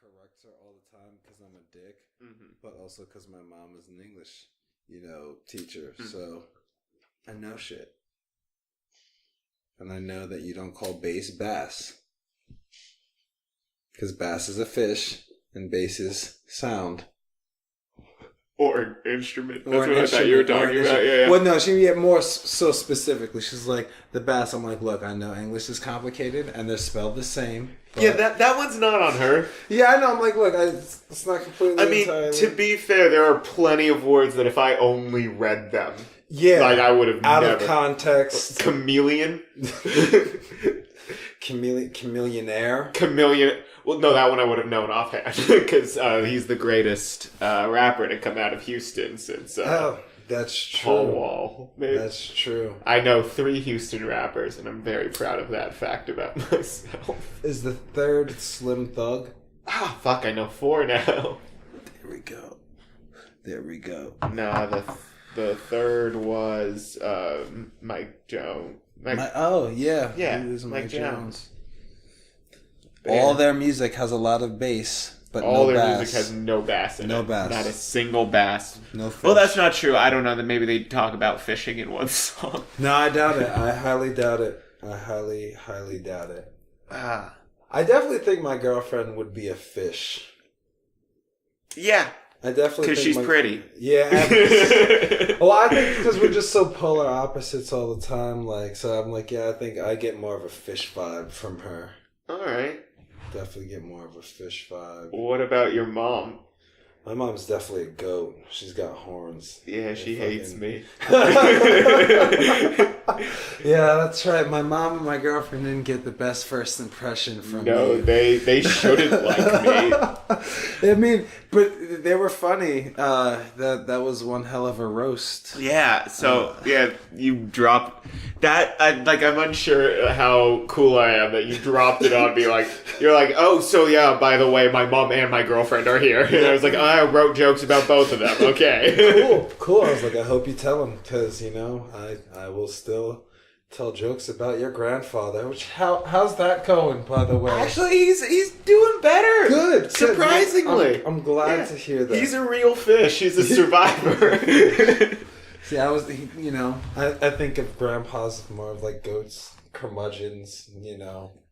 correct her all the time because I'm a dick, Mm-hmm. but also because my mom is an English, teacher. Mm-hmm. So I know shit. And I know that you don't call bass bass. Because bass is a fish and bass is sound. Or an instrument. That's Or what an I thought you were instrument, talking about. Yeah. Well, no, she more so specifically. She's like, the bass. I'm like, look, I know English is complicated and they're spelled the same. Yeah, that one's not on her. Yeah, I know. I'm like, look, it's not completely. I mean, entirely... to be fair, there are plenty of words that if I only read them, like I would have out never. Of context. Chameleon. Chameleonaire. Chameleon. Well, no, that one I would have known offhand because he's the greatest rapper to come out of Houston since. That's true. Paul Wall. That's true. I know 3 Houston rappers, and I'm very proud of that fact about myself. Is the third Slim Thug? Ah, fuck! I know 4 now. There we go. Nah, the third was Mike Jones. Yeah. He was Mike Jones. All their music has a lot of bass, but all no their bass. music has no bass in it. No bass. Not a single bass. No fish. Well, that's not true. I don't know that maybe they talk about fishing in one song. No, I doubt it. I highly doubt it. I highly, highly doubt it. Ah. I definitely think my girlfriend would be a fish. Yeah. I definitely because she's pretty. Yeah. Well, I think because we're just so polar opposites all the time. So I'm like, yeah, I think I get more of a fish vibe from her. All right. Definitely get more of a fish vibe. What about your mom? My mom's definitely a goat. She's got horns. Yeah, she hates me. Yeah, that's right. My mom and my girlfriend didn't get the best first impression from me. No, they shouldn't like me. I mean, but they were funny. That was one hell of a roast. Yeah, so, you dropped... That, I'm unsure how cool I am that you dropped it on me. You're like, oh, so yeah, by the way, my mom and my girlfriend are here. And I was like, I wrote jokes about both of them. Okay. Cool. I was like, I hope you tell them, because, I will still tell jokes about your grandfather. How's that going, by the way? Actually, he's doing better. Good. Surprisingly. I'm glad to hear that. He's a real fish. He's a survivor. See, I think of grandpas more of like goats, curmudgeons,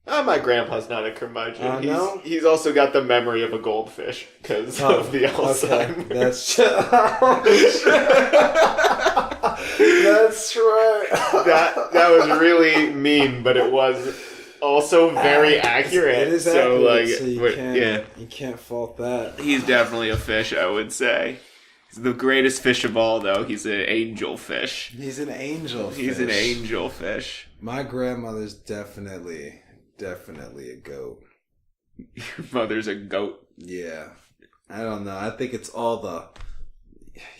My grandpa's not a curmudgeon. No? He's also got the memory of a goldfish because of the Alzheimer's. Okay. That's right. That was really mean, but it was also very accurate. It is accurate, so you can't fault that. He's definitely a fish, I would say. He's the greatest fish of all, though. He's an angel fish. He's an angel fish. He's an angel fish. My grandmother's definitely a goat. Your mother's a goat? Yeah. I don't know. I think it's all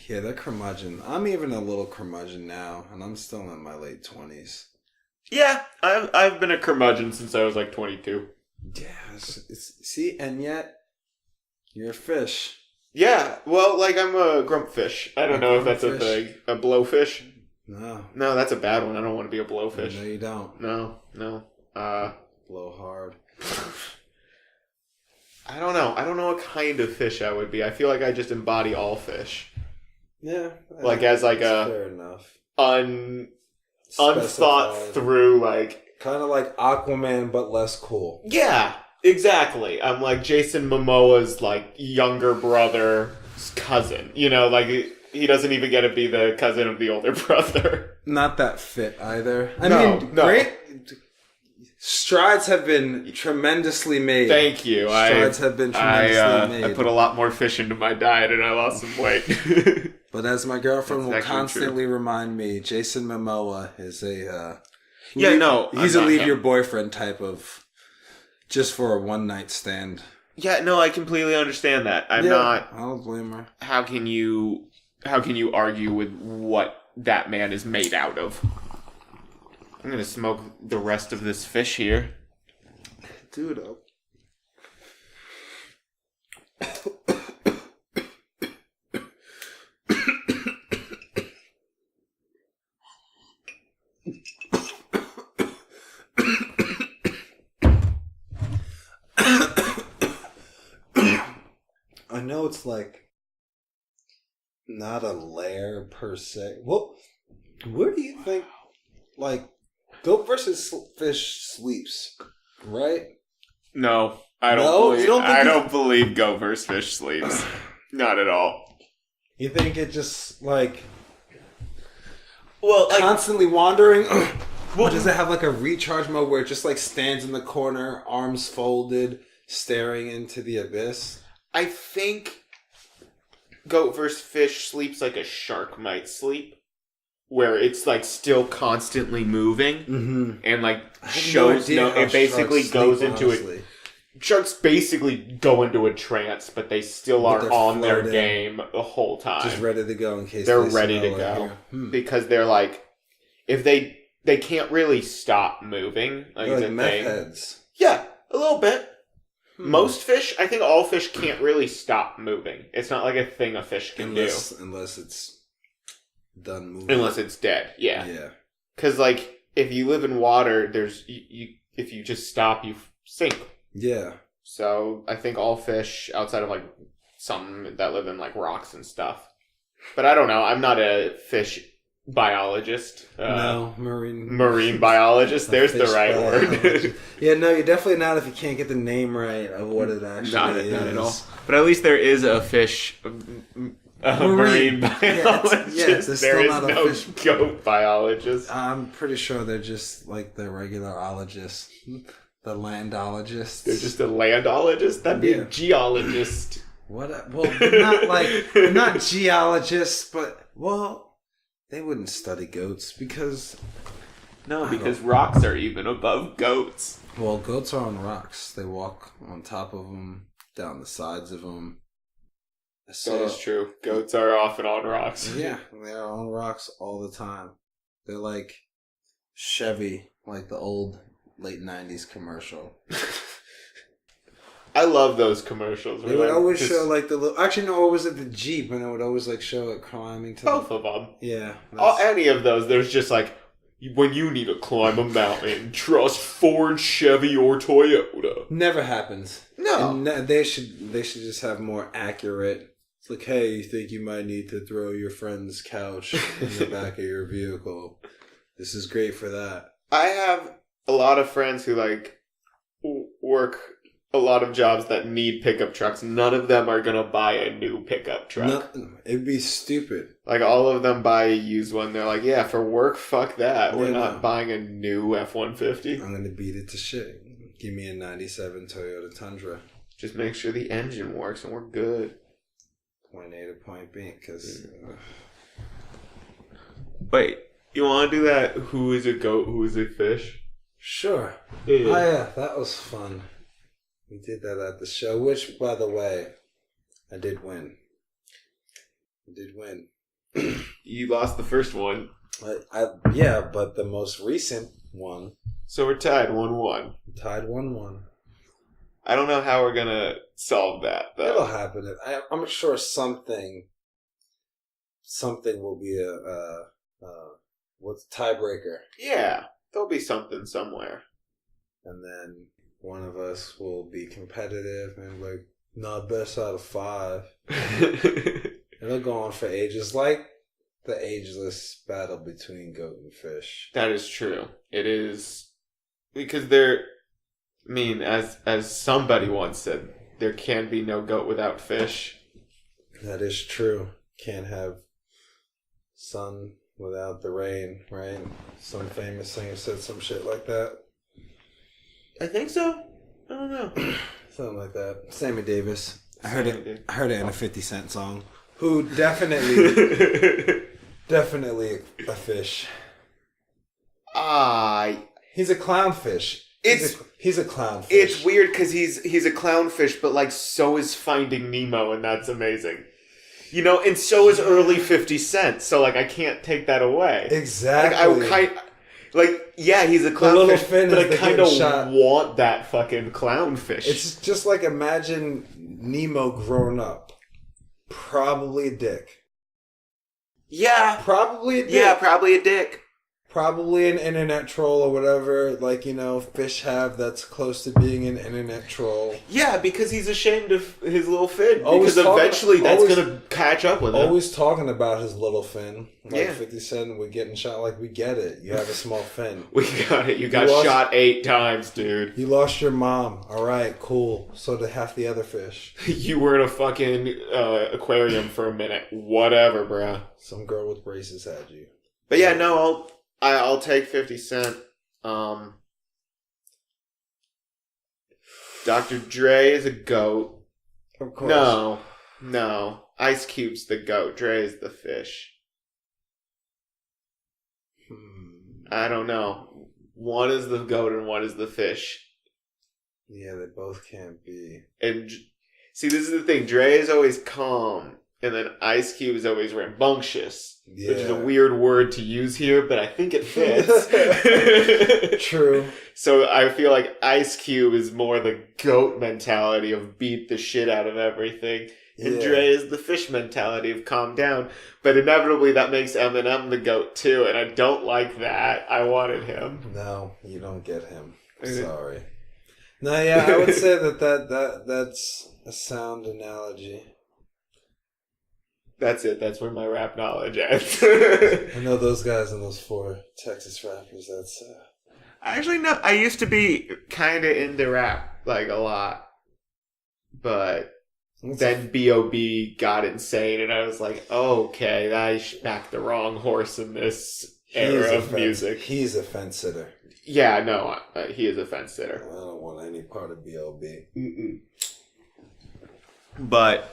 they're curmudgeon. I'm even a little curmudgeon now, and I'm still in my late 20s. Yeah, I've been a curmudgeon since I was 22. Yeah. See, and yet, you're a fish. Yeah, well, I'm a grumpfish. I don't know if that's a thing. A blowfish? No. No, that's a bad one. I don't want to be a blowfish. No, you don't. No. Blow hard. I don't know. I don't know what kind of fish I would be. I feel like I just embody all fish. Yeah. As a fair enough. Unthought through, kind of like Aquaman, but less cool. Yeah. Exactly. I'm like Jason Momoa's younger brother's cousin. He doesn't even get to be the cousin of the older brother. Not that fit either. Great strides have been tremendously made. Thank you. Strides have been tremendously made. I put a lot more fish into my diet and I lost some weight. But as my girlfriend will constantly remind me, Jason Momoa is he's a leave your boyfriend type of. Just for a one-night stand. Yeah, no, I completely understand that. I don't blame her. How can you argue with what that man is made out of? I'm gonna smoke the rest of this fish here. Dude, know it's like not a lair per se. Well, where do you think like GoatVsFish sleeps? Right? No, I don't believe GoatVsFish sleeps. Not at all. You think it just like constantly wandering? Well, does it have like a recharge mode where it just like stands in the corner, arms folded, staring into the abyss? I think GoatVsFish sleeps like a shark might sleep, where it's like still constantly moving and like shows it basically goes into it. Sharks basically go into a trance, but they still are on their game the whole time. Just ready to go in case they're ready to go. Because they're like, if they can't really stop moving. Like meth heads. Yeah, a little bit. Most fish, I think all fish can't really stop moving. It's not like a thing a fish can do. Unless it's done moving. Unless it's dead, yeah. Yeah. Because, like, if you live in water, if you just stop, you sink. Yeah. So, I think all fish, outside of, like, some that live in, like, rocks and stuff. But I don't know. I'm not a fish biologist. No, marine biologist. There's the right word. Yeah, no, you're definitely not if you can't get the name right of what it actually is. Not at all. But at least there is a fish... marine biologist. Yes, there is no goat biologist. I'm pretty sure they're just like the regular ologists. The landologists. They're just a landologist? That'd be a geologist. What? Well, not geologists, but, well, they wouldn't study goats because... No, because rocks are even above goats. Well, goats are on rocks. They walk on top of them, down the sides of them. So, that is true. Goats are often on rocks. Yeah, they're on rocks all the time. They're like Chevy, like the old late 90s commercial. I love those commercials. They would always show like the little... Actually, no, what was it? The Jeep, and it would always like show it climbing to both of them. Yeah. Any of those, there's just like, when you need to climb a mountain, trust Ford, Chevy, or Toyota. Never happens. No. And they should just have more accurate... It's like, hey, you think you might need to throw your friend's couch in the back of your vehicle. This is great for that. I have a lot of friends who, like, work a lot of jobs that need pickup trucks. None of them are going to buy a new pickup truck. No, it'd be stupid. Like, all of them buy a used one. They're like, yeah, for work, fuck that. We're not buying a new F-150. I'm going to beat it to shit. Give me a 97 Toyota Tundra. Just make sure the engine works and we're good. Point A to point B, because... Wait, you want to do that? Who is a goat, who is a fish? Sure. Yeah. Oh, yeah, that was fun. We did that at the show, which, by the way, I did win. You lost the first one. Yeah, but the most recent one... So we're tied 1-1. Tied 1-1. I don't know how we're going to solve that, though. It'll happen. I'm sure something will be what's tiebreaker. Yeah, there'll be something somewhere. And then one of us will be competitive and like, not best out of 5. It'll go on for ages, like the ageless battle between goat and fish. That is true. It is, because they're... I mean, as somebody once said, there can be no goat without fish. That is true. Can't have sun without the rain, right? Some famous singer said some shit like that. I think so. I don't know. Something like that. Sammy Davis. I heard it in a 50 Cent song. Who definitely a fish. He's a clownfish. He's a clownfish. It's weird because he's a clownfish, but like so is Finding Nemo, and that's amazing. You know, and so is early 50 Cent. So like I can't take that away. Exactly. He's a clownfish, but I kind of want that fucking clownfish. It's just like imagine Nemo grown up, probably a dick. Yeah, probably a dick. Yeah, probably a dick. Probably an internet troll or whatever, like, fish have that's close to being an internet troll. Yeah, because he's ashamed of his little fin. Always because eventually that's going to catch up with him. Always talking about his little fin. Like yeah. 50 Cent, we're getting shot. Like, we get it. You have a small fin. We got it. You got shot 8 times, dude. You lost your mom. All right, cool. So did half the other fish. You were in a fucking aquarium for a minute. Whatever, bruh. Some girl with braces had you. But yeah, no, I'll take 50 Cent. Dr. Dre is a goat. Of course. No. Ice Cube's the goat. Dre is the fish. I don't know. One is the goat and one is the fish. Yeah, they both can't be. And see, this is the thing. Dre is always calm. And then Ice Cube is always rambunctious, which is a weird word to use here, but I think it fits. True. So I feel like Ice Cube is more the goat mentality of beat the shit out of everything. And Dre is the fish mentality of calm down. But inevitably that makes Eminem the goat too, and I don't like that. I wanted him. No, you don't get him. Sorry. No, yeah, I would say that's a sound analogy. That's it. That's where my rap knowledge ends. I know those guys and those 4 Texas rappers. That's. Actually, no. I used to be kind of into rap, like a lot, but then B.O.B. got insane, and I was like, oh, okay, I backed the wrong horse in this era of music. He's a fence sitter. Yeah, no, he is a fence sitter. I don't want any part of B.O.B. But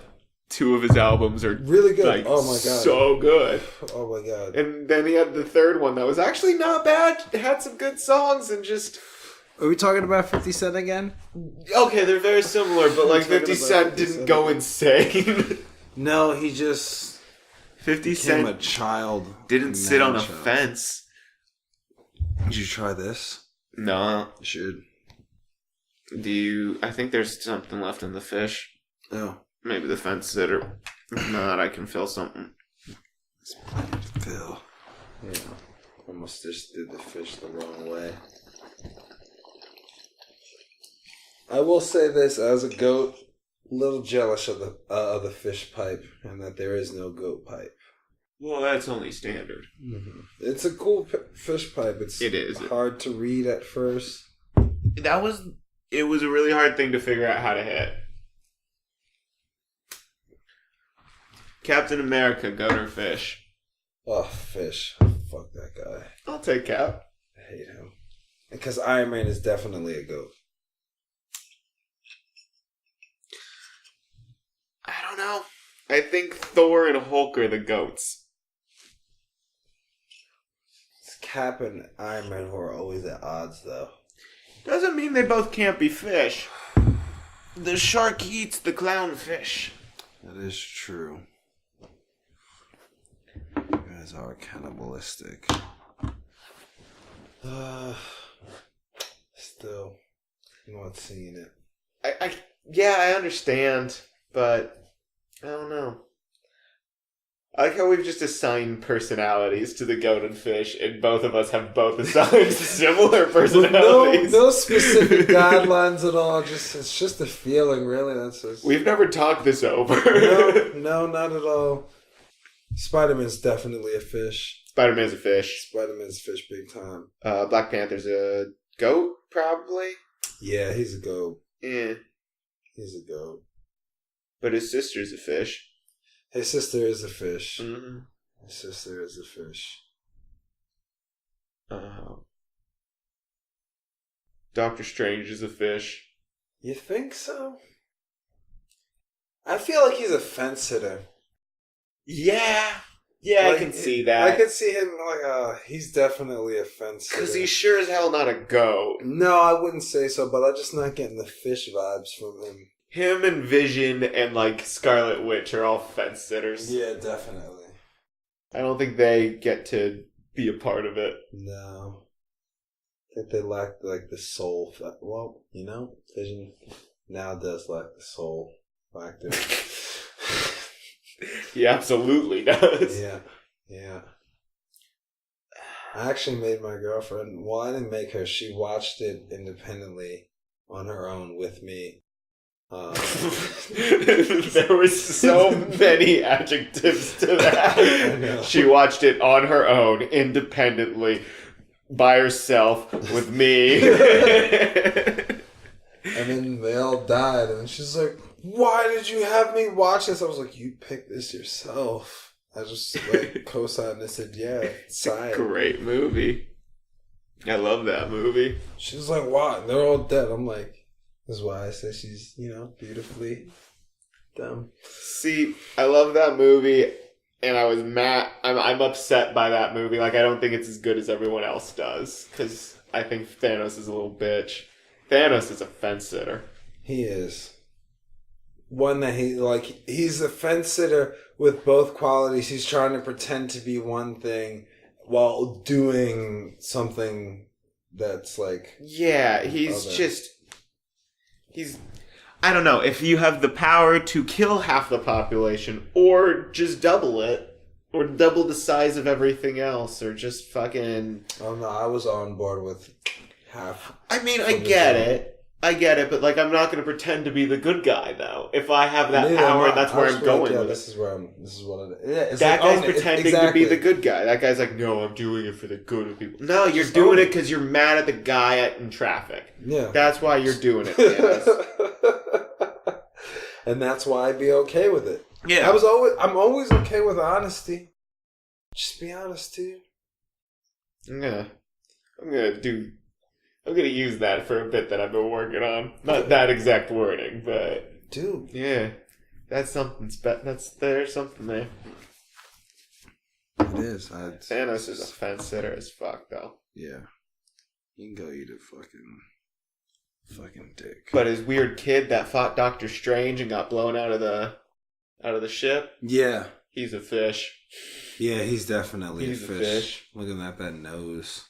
2 of his albums are really good. Like, oh my god, so good. Oh my god. And then he had the 3rd one that was actually not bad. It had some good songs and just. Are we talking about 50 Cent again? Okay, they're very similar, but like 50 Cent didn't go insane. No, he just 50 Cent a child. Didn't sit on a fence. Did you try this? No. You should. I think there's something left in the fish. Oh. Maybe the fence sitter. If not, I can fill something. Fill. Yeah. Almost just did the fish the wrong way. I will say this, as a goat, a little jealous of the fish pipe, and that there is no goat pipe. Well, that's only standard. Mm-hmm. It's a cool fish pipe. It is hard to read at first. It was a really hard thing to figure out how to hit. Captain America, goat or fish? Oh, fish. Fuck that guy. I'll take Cap. I hate him. Because Iron Man is definitely a goat. I don't know. I think Thor and Hulk are the goats. It's Cap and Iron Man who are always at odds, though. Doesn't mean they both can't be fish. The shark eats the clownfish. That is true. You guys are cannibalistic. Still, not seeing it. I understand, but I don't know. I like how we've just assigned personalities to the goat and fish, and both of us have both assigned similar personalities. No specific guidelines at all. It's just a feeling, really. We've never talked this over. No, not at all. Spider-Man's definitely a fish. Spider-Man's a fish. Spider-Man's a fish big time. Black Panther's a goat, probably? Yeah, he's a goat. Yeah. He's a goat. But his sister's a fish. His sister is a fish. Mm-hmm. His sister is a fish. Doctor Strange is a fish. You think so? I feel like he's a fence sitter. Yeah, I can see that. I can see him he's definitely a fence sitter. Because he's sure as hell not a goat. No, I wouldn't say so, but I'm just not getting the fish vibes from him. Him and Vision and Scarlet Witch are all fence sitters. Yeah, definitely. I don't think they get to be a part of it. No. I think they lack the soul. Well, Vision now does lack the soul factor. He absolutely does. Yeah. I actually made my girlfriend. Well, I didn't make her. She watched it independently on her own with me. There were so many adjectives to that. She watched it on her own, independently, by herself, with me. And then they all died, and she's like, "Why did you have me watch this?" I was like, "You picked this yourself." I just like co-signed and said, "Yeah, it's a great movie. I love that movie." She was like, "Why? They're all dead." I'm like, "This is why I say she's, beautifully dumb." See, I love that movie, and I was mad. I'm upset by that movie. Like, I don't think it's as good as everyone else does, because I think Thanos is a little bitch. Thanos is a fence sitter. He is. One that he's a fence sitter with both qualities. He's trying to pretend to be one thing while doing something that's like... Yeah, I don't know, if you have the power to kill half the population, or just double it, or double the size of everything else, or just fucking... Oh no, I was on board with half. I mean, I get it, but like, I'm not going to pretend to be the good guy, though. If I have that power, that's where I'm going with this it. This is what it is. That guy's pretending to be the good guy. That guy's like, no, I'm doing it for the good of people. No, you're doing it because you're mad at the guy in traffic. Yeah. That's why you're doing it. And that's why I'd be okay with it. Yeah. I'm always okay with honesty. Just be honest, dude. I'm gonna use that for a bit that I've been working on. Not that exact wording, but dude, yeah, that's something. There's something there. It is. Thanos is a fence sitter as fuck, though. Yeah, you can go eat a fucking dick. But his weird kid that fought Doctor Strange and got blown out of the ship. Yeah, he's a fish. Yeah, he's definitely a fish. Looking at that nose.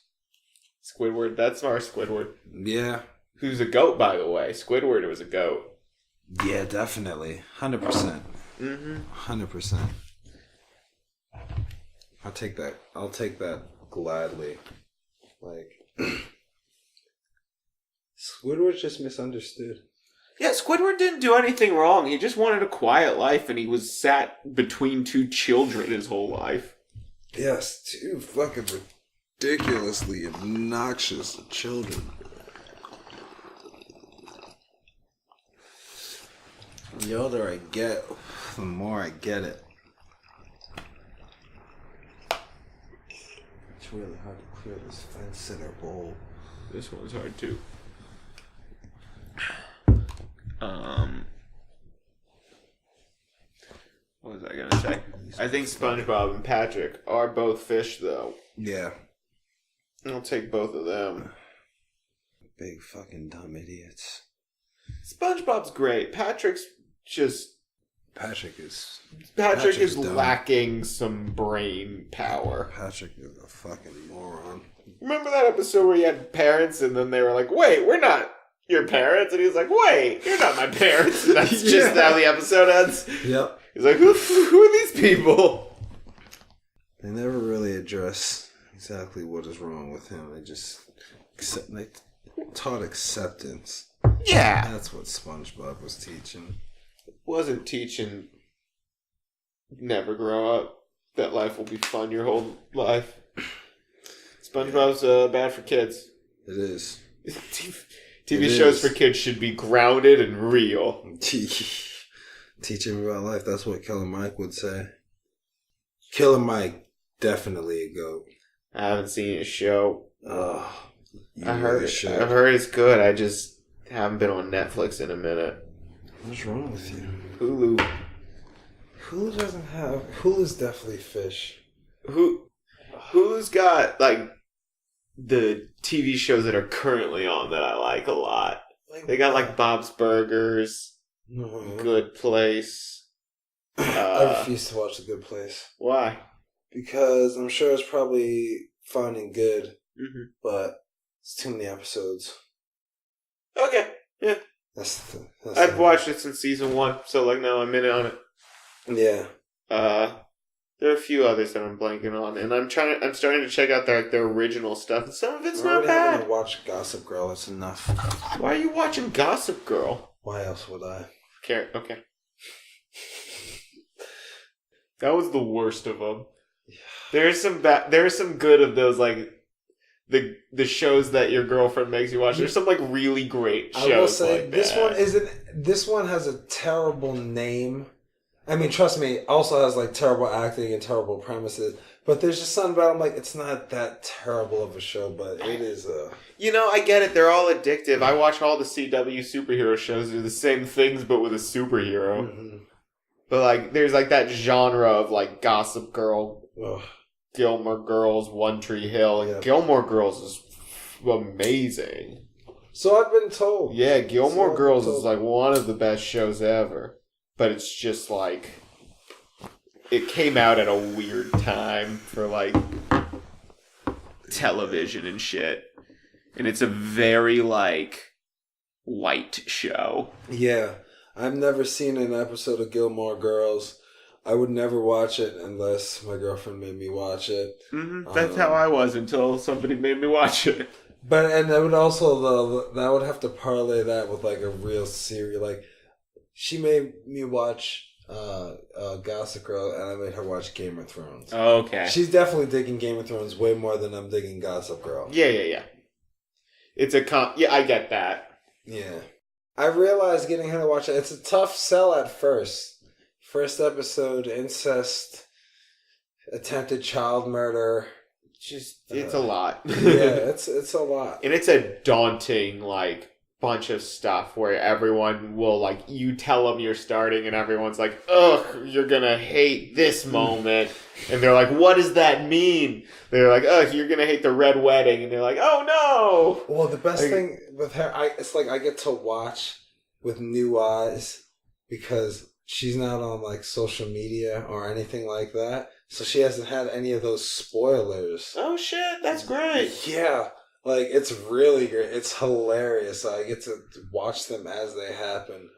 Squidward, that's our Squidward. Yeah. Who's a goat, by the way. Squidward was a goat. Yeah, definitely. 100%. 100%. I'll take that gladly. Like, Squidward's just misunderstood. Yeah, Squidward didn't do anything wrong. He just wanted a quiet life, and he was sat between two children his whole life. Yes, two fucking ridiculously obnoxious children. The older I get, the more I get it. It's really hard to clear this fence sitter bowl. This one's hard too. What was I gonna say? I think SpongeBob and Patrick are both fish, though. Yeah. I'll take both of them. Big fucking dumb idiots. SpongeBob's great. Patrick is dumb. lacking some brain power. Patrick is a fucking moron. Remember that episode where he had parents and then they were like, wait, we're not your parents? And he was like, wait, you're not my parents. And that's just how the episode ends. Yep. He's like, who are these people? They never really address exactly what is wrong with him. They taught acceptance. Yeah. That's what SpongeBob was teaching. Wasn't teaching never grow up. That life will be fun your whole life. SpongeBob's bad for kids. It is. TV shows for kids should be grounded and real. Teach him about life. That's what Killer Mike would say. Killer Mike, definitely a goat. I haven't seen his show. I've heard it's good. I just haven't been on Netflix in a minute. What's wrong with you? Hulu. Hulu doesn't have... Hulu's definitely fish. Hulu's got, like, the TV shows that are currently on that I like a lot. They got, like, Bob's Burgers, Good Place. I refuse to watch The Good Place. Why? Because I'm sure it's probably fun and good, but it's too many episodes. Okay, yeah. I've watched it since season 1, so like now I'm in on it. Yeah. There are a few others that I'm blanking on, and I'm starting to check out their original stuff, and some of it's not bad. I'm gonna watch Gossip Girl. That's enough. Why are you watching Gossip Girl? Why else would I? Okay. That was the worst of them. There's some good of those, like the shows that your girlfriend makes you watch. There's some like really great shows. I will say like this one has a terrible name. I mean, trust me, also has like terrible acting and terrible premises. But there's just something about it. I'm like, it's not that terrible of a show, but it is a... I get it. They're all addictive. I watch all the CW superhero shows. They're the same things, but with a superhero. Mm-hmm. But like, there's like that genre of like Gossip Girl, Gilmore Girls, One Tree Hill. Yeah. Gilmore Girls is amazing. So I've been told. Yeah, Gilmore Girls is like one of the best shows ever. But it's just like, it came out at a weird time for like television and shit. And it's a very like white show. Yeah. I've never seen an episode of Gilmore Girls. I would never watch it unless my girlfriend made me watch it. Mm-hmm. That's how I was until somebody made me watch it. And I would also, that would have to parlay that with like a real series, like, she made me watch Gossip Girl, and I made her watch Game of Thrones. Oh, okay. She's definitely digging Game of Thrones way more than I'm digging Gossip Girl. Yeah. It's yeah, I get that. Yeah. I realized getting her to watch it, it's a tough sell at first. First episode, incest, attempted child murder. It's a lot. Yeah, it's a lot. And it's a daunting, like, bunch of stuff where everyone will, like, you tell them you're starting and everyone's like, ugh, you're gonna hate this moment. And they're like, what does that mean? They're like, ugh, you're gonna hate the red wedding. And they're like, oh no! Well, the best thing with her, it's like I get to watch with new eyes because she's not on, like, social media or anything like that. So she hasn't had any of those spoilers. Oh shit, that's great. Yeah. Like, it's really great. It's hilarious. I get to watch them as they happen.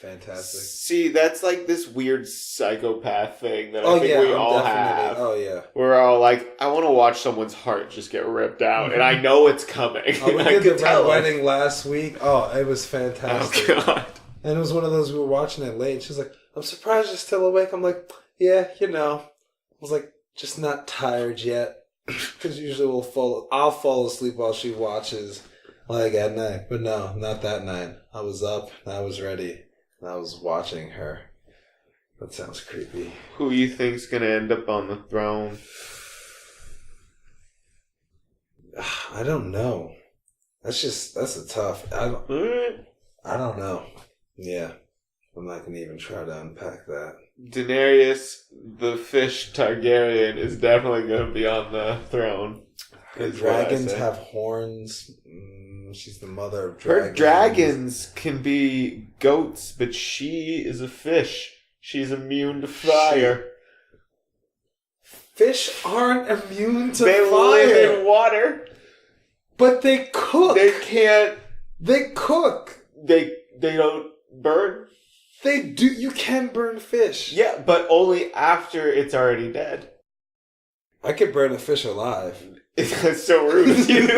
Fantastic. See, that's like this weird psychopath thing that I think we all have. Oh, yeah. We're all like, I want to watch someone's heart just get ripped out, and I know it's coming. Oh, we did the Red Wedding last week. Oh, it was fantastic. Oh, God. And it was one of those, we were watching it late. She's like, I'm surprised you're still awake. I'm like, yeah, I was like, just not tired yet. Because usually I'll fall asleep while she watches, like, at night. But no, not that night. I was up, and I was ready, and I was watching her. That sounds creepy. Who you think's gonna end up on the throne? I don't know. That's a tough... I don't know. Yeah. I'm not going to even try to unpack that. Daenerys, the fish Targaryen, is definitely going to be on the throne. Her dragons have horns. She's the mother of dragons. Her dragons can be goats, but she is a fish. She's immune to fire. Fish aren't immune to fire. They live in water. But they cook. They can't. They cook. They don't burn. They do. You can burn fish. Yeah, but only after it's already dead. I could burn a fish alive. That's so rude of you.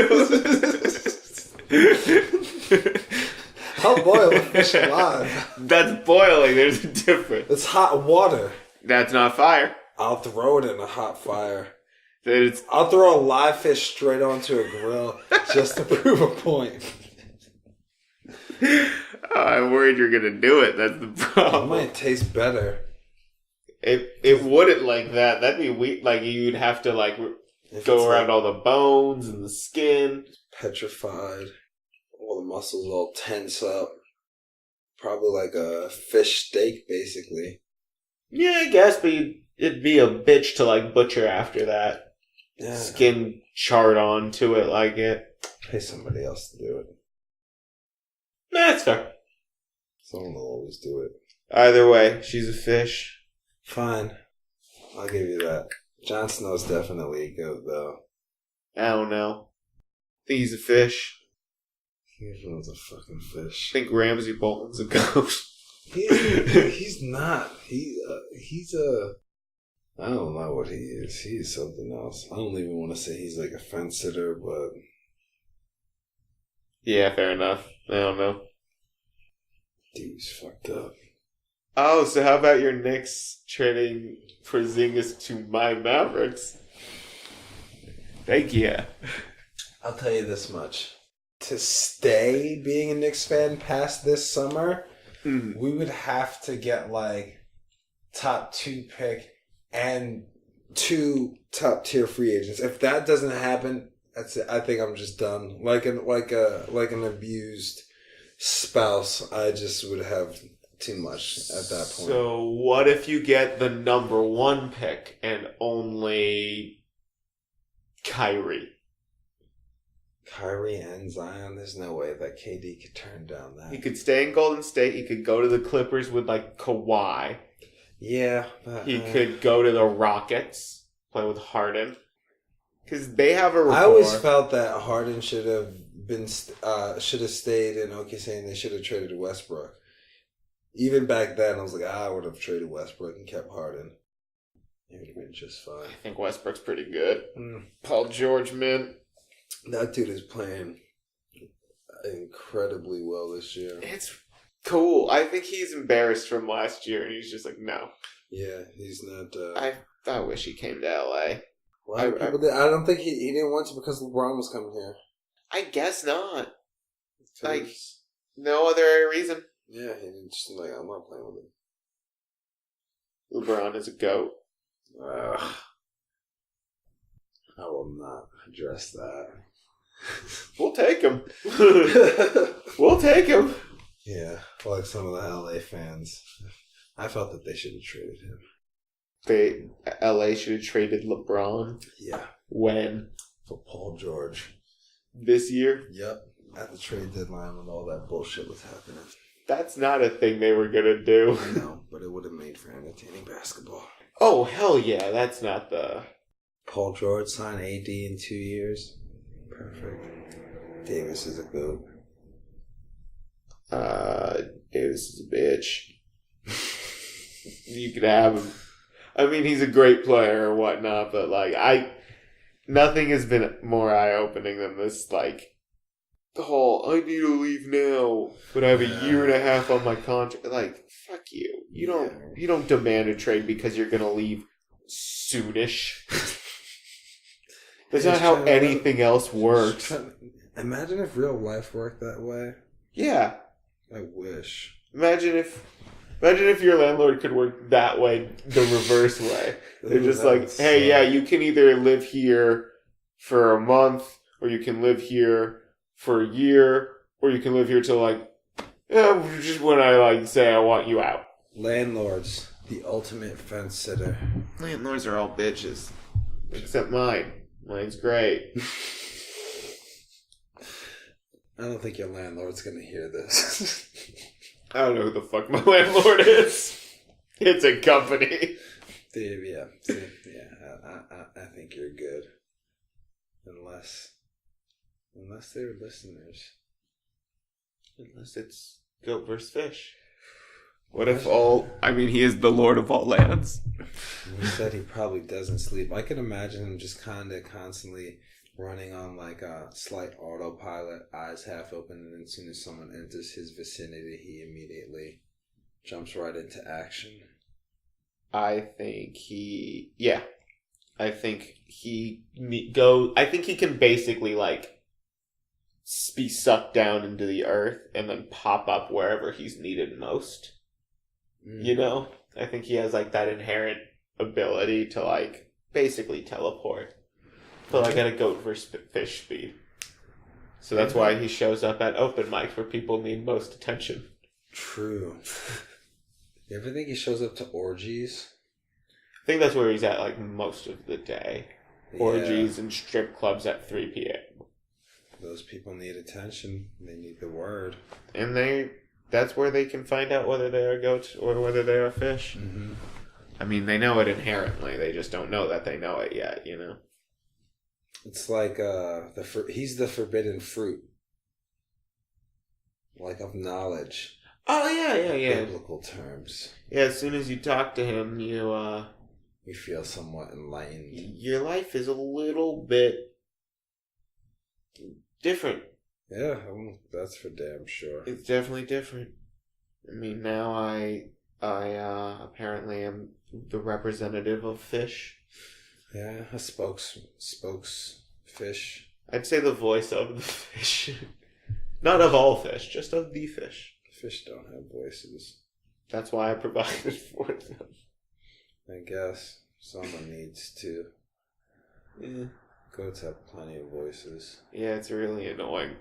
I'll boil a fish alive. That's boiling. There's a difference. It's hot water. That's not fire. I'll throw it in a hot fire. I'll throw a live fish straight onto a grill just to prove a point. I'm worried you're gonna do it. That's the problem. It might taste better. It wouldn't like that. That'd be weird. Like you'd have to like go around all the bones and the skin. Petrified. All the muscles all tense up. Probably like a fish steak, basically. Yeah, I guess, but it'd be a bitch to like butcher after that. Yeah. Skin charred onto it like it. Pay somebody else to do it. Nah, that's fair. Someone will always do it. Either way, she's a fish. Fine. I'll give you that. Jon Snow's definitely a goat, though. I don't know. I think he's a fish. He's a fucking fish. I think Ramsay Bolton's a goat. He's not. He's a... I don't know what he is. He's something else. I don't even want to say he's like a fence sitter, but Yeah, fair enough. I don't know. dude's fucked up. Oh, so how about your Knicks trading Porzingis to my Mavericks? Thank you. I'll tell you this much. To stay being a Knicks fan past this summer, we would have to get like top 2 pick and 2 top tier free agents. If that doesn't happen, that's it. I think I'm just done. Like an abused spouse, I just would have too much at that point. So what if you get the number 1 pick and only Kyrie and Zion, there's no way that KD could turn down that. He could stay in Golden State. He could go to the Clippers with like Kawhi. Yeah. He could go to the Rockets, play with Harden. Because they have a rapport. I always felt that Harden should have stayed in OKC and they should have traded Westbrook. Even back then, I was like, I would have traded Westbrook and kept Harden. It would have been just fine. I think Westbrook's pretty good. Paul George, man. That dude is playing incredibly well this year. It's cool. I think he's embarrassed from last year, and he's just like, no. Yeah, he's not... I wish he came to LA. I don't think he didn't want to because LeBron was coming here. I guess not. Like, no other reason. Yeah, he didn't just like, I'm not playing with him. LeBron is a GOAT. I will not address that. We'll take him. We'll take him. Yeah, like some of the LA fans. I felt that they should have traded him. LA should have traded LeBron. Yeah. When? For Paul George. This year? Yep. At the trade deadline when all that bullshit was happening. That's not a thing they were going to do. I know, but it would have made for entertaining basketball. Oh, hell yeah. That's not the... Paul George signed AD in 2 years. Perfect. Davis is a GOAT. Davis is a bitch. You could have him. I mean, he's a great player or whatnot, but like, nothing has been more eye-opening than this, like, the whole, I need to leave now, but I have a year and a half on my contract. Like, fuck you. You don't demand a trade because you're gonna leave soonish. That's not how anything else works. Imagine if real life worked that way. Yeah. I wish. Imagine if your landlord could work that way, the reverse way. They're just like, hey, yeah, you can either live here for a month, or you can live here for a year, or you can live here till like, just when I like say I want you out. Landlords, the ultimate fence sitter. Landlords are all bitches. Except mine. Mine's great. I don't think your landlord's gonna hear this. I don't know who the fuck my landlord is. It's a company. Dude, yeah. I think you're good. Unless they're listeners. Unless it's GoatVsFish. What if he is the Lord of all lands. He said he probably doesn't sleep. I can imagine him just kind of constantly running on like a slight autopilot, eyes half open, and then as soon as someone enters his vicinity, he immediately jumps right into action. I think he can basically like be sucked down into the earth and then pop up wherever he's needed most. You know? I think he has like that inherent ability to like basically teleport. But like at a GoatVsFish speed. So that's why he shows up at open mics where people need most attention. True. You ever think he shows up to orgies? I think that's where he's at like most of the day. Yeah. Orgies and strip clubs at 3 p.m. Those people need attention. They need the word. And that's where they can find out whether they are goats or whether they are fish. Mm-hmm. I mean, they know it inherently. They just don't know that they know it yet, you know? It's like he's the forbidden fruit. Like of knowledge. Oh, yeah. Biblical terms. Yeah, as soon as you talk to him, you we feel somewhat enlightened. Your life is a little bit different. Yeah, that's for damn sure. It's definitely different. I mean, now I apparently am the representative of fish. Yeah, a spokes fish. I'd say the voice of the fish. Not of all fish, just of the fish. Fish don't have voices. That's why I provided for them. I guess someone needs to. Yeah. Goats have plenty of voices. Yeah, it's really annoying.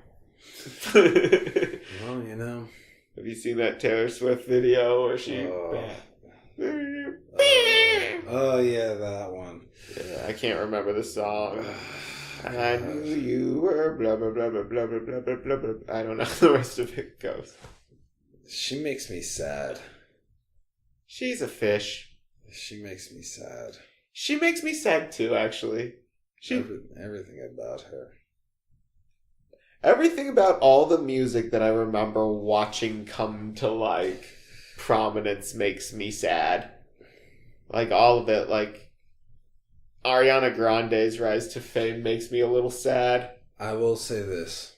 Well, you know. Have you seen that Taylor Swift video where she... Oh, yeah, that one. Yeah, I can't remember the song. I knew you were blah, blah, blah, blah, blah, blah, blah, blah, blah, blah. I don't know how the rest of it goes. She makes me sad. She's a fish. She makes me sad. She makes me sad too, actually. Everything about her. Everything about all the music that I remember watching come to, like, prominence makes me sad. Like, all of it. Like, Ariana Grande's rise to fame makes me a little sad. I will say this.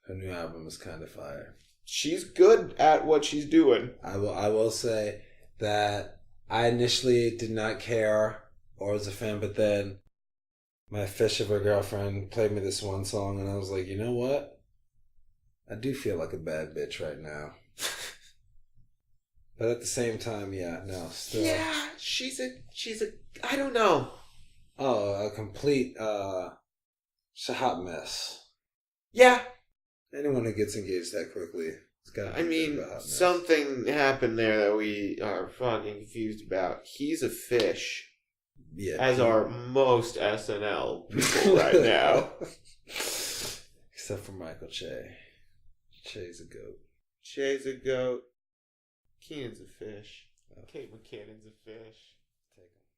Her new album is kind of fire. She's good at what she's doing. I will say that I initially did not care or was a fan, but then my fish of a girlfriend played me this one song, and I was like, you know what? I do feel like a bad bitch right now. But at the same time, yeah, no, still. Yeah, she's a, I don't know. Oh, a complete, she's a hot mess. Yeah. Anyone who gets engaged that quickly, it's got. I mean, something happened there that we are fucking confused about. He's a fish. Yeah. As are most SNL people right now. Except for Michael Che. Che's a goat. Che's a goat. Keenan's a fish. Kate McKinnon's a fish. Take him.